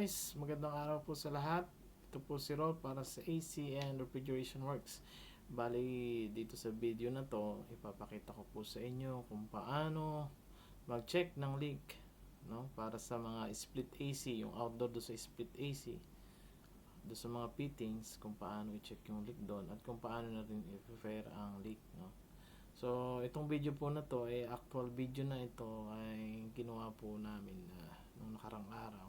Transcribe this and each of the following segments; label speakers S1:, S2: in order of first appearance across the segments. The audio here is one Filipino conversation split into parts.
S1: guys, magandang araw po sa lahat. Ito po si Rolf para sa AC and Refrigeration Works. Bali, dito sa video na to, ipapakita ko po sa inyo kung paano mag-check ng leak, no? Para sa mga split AC, yung outdoor do sa split AC, do sa mga fittings, kung paano i-check yung leak doon at kung paano na rin i-repair ang leak, no? So, itong video po na to, actual video na ito ay ginawa po namin nung nakarang araw.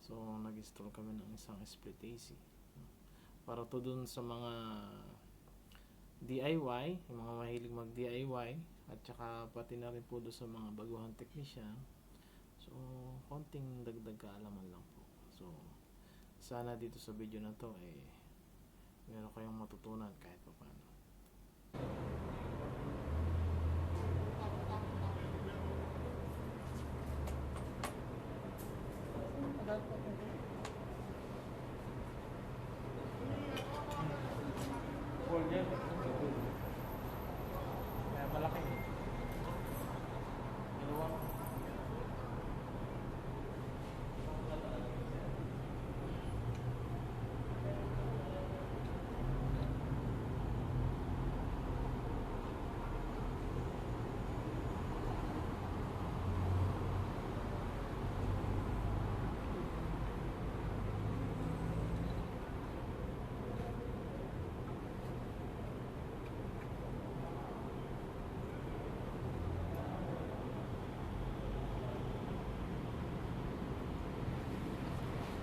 S1: So, nag-install kami ng isang split AC. Para to dun sa mga DIY, yung mga mahilig mag-DIY, at saka pati na rin po doon sa mga baguhang technician. So, konting dagdag kaalaman lang po. So, sana dito sa video na to meron kayong matutunan kahit pa paano. Malaki.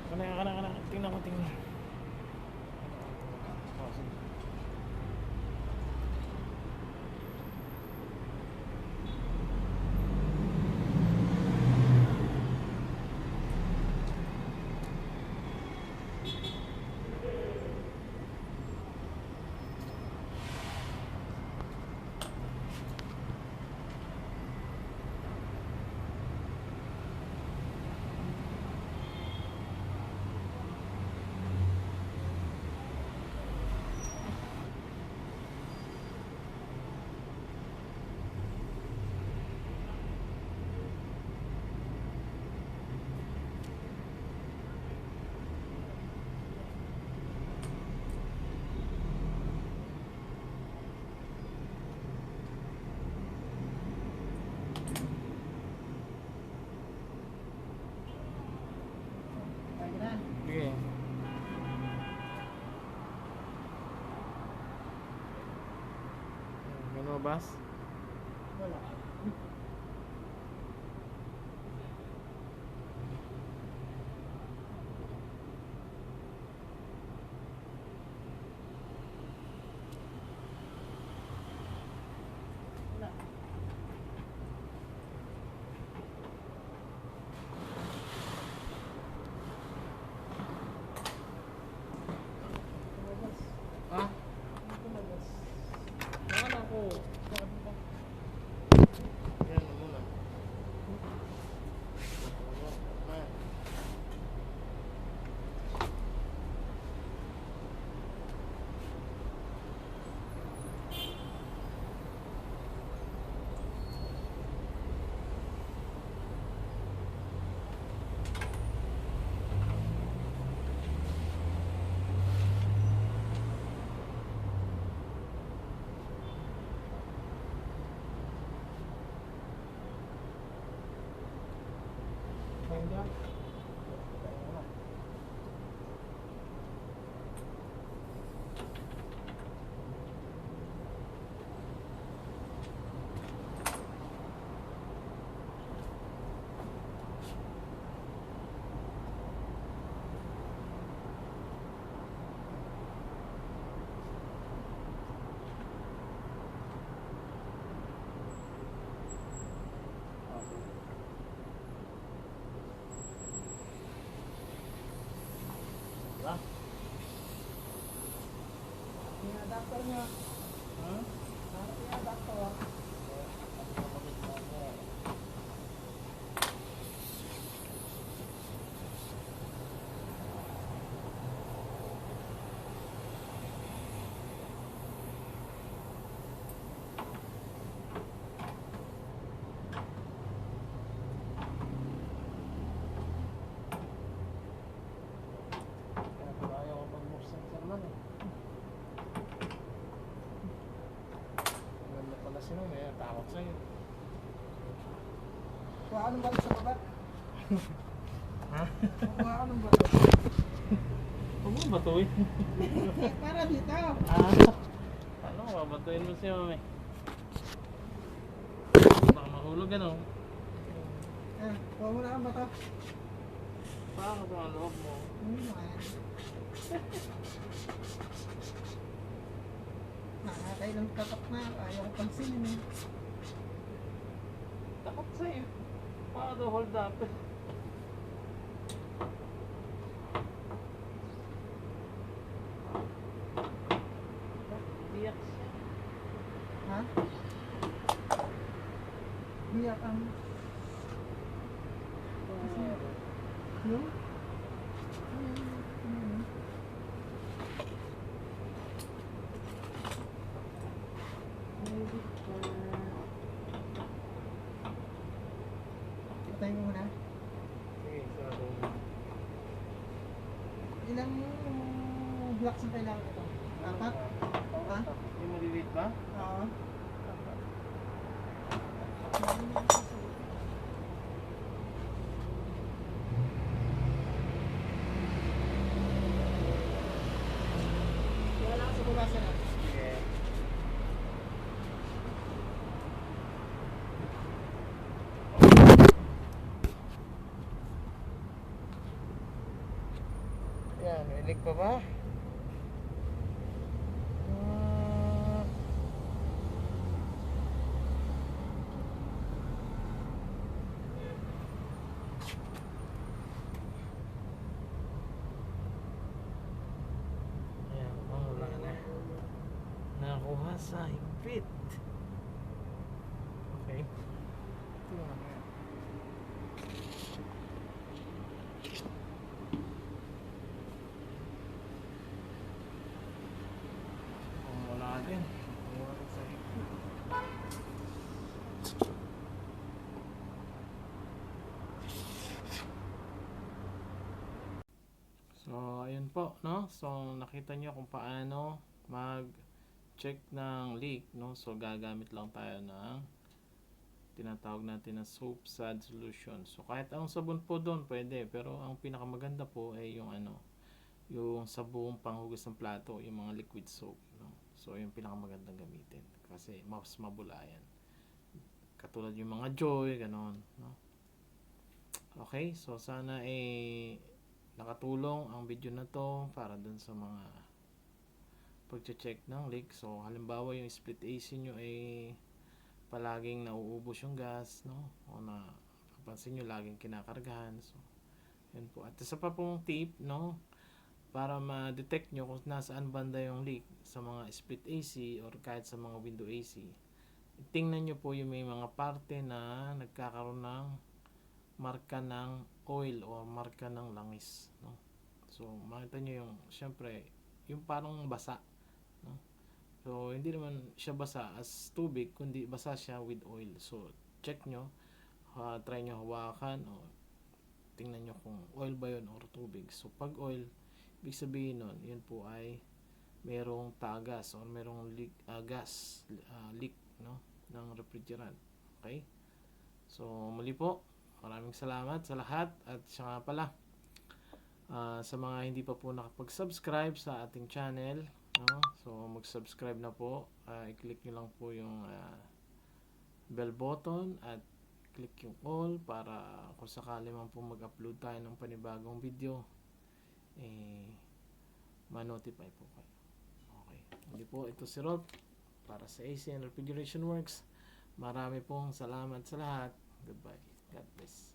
S1: Kana. Tingnan ko. Oh, sige. Okay. May lumabas?
S2: Wala.
S1: Ah? Nakala ko. Yan muna.
S2: Adapter niya.
S1: Huh?
S2: Adapter. ng bato sa baba.
S1: Ha?
S2: Kukuha ako ng bato.
S1: Huwag mo batuin.
S2: Para dito.
S1: Ano, babatuin mo siya, mami. Baka mahulog ano.
S2: Kuha mo na ang bato.
S1: Paano ba ang loob mo?
S2: Nakakay ng kapak na. Ayaw ko pansinin eh.
S1: Takot sa'yo. Paano hold up? Biyak siya.
S2: Ha? Biyak ang... No? Patayin mo muna.
S1: Sige, sarado mo.
S2: Ilang blocks ang kailangan ito? Apat? Ha?
S1: Yung maliliit ba?
S2: Oo. Wala sa bulasan na.
S1: Sige. Yan, may leak pa ba? Ayan, wala na. Nakuha sa higpit. Okay.
S2: Ito yung ano yan.
S1: Kung wala din. Wala sa higpit. So, ayun po, no? So, nakita nyo kung paano mag-check ng leak, no? So, gagamit lang tayo ng tinatawag natin na soap sand solution. So, kahit ang sabon po doon, pwede. Pero, ang pinakamaganda po ay yung ano, yung sabong panghugas ng plato, yung mga liquid soap, no? So, yung pinakamagandang gamitin. Kasi, mas mabulayan. Katulad yung mga Joy, ganon, no? Okay, so sana nakatulong ang video na to para dun sa mga pagche-check ng leak. So halimbawa yung split AC nyo ay palaging nauubos yung gas, no? O na kapansin nyo laging kinakargahan. So yun po. At isa pa pong tip, no? Para ma-detect nyo kung nasaan banda yung leak sa mga split AC or kahit sa mga window AC. Tingnan nyo po yung may mga parte na nagkakaroon ng marka ng oil o marka ng langis, no? So makita nyo yung syempre yung parang basa, no? So hindi naman siya basa as tubig kundi basa siya with oil. So check nyo, try nyo hawakan o tingnan nyo kung oil ba yun or tubig. So pag oil, ibig sabihin nun yun po ay merong tagas or merong leak, gas leak, no, ng refrigerant. Okay, so muli po, maraming salamat sa lahat. At siya nga pala, sa mga hindi pa po nakapag-subscribe sa ating channel, no? So mag-subscribe na po. I-click nyo lang po yung bell button at click yung all para kung sakali man po mag-upload tayo ng panibagong video, ma-notify po kayo. Okay, hindi po, ito si Rolf para sa AC and Refrigeration Works. Marami pong salamat sa lahat. Goodbye. God bless.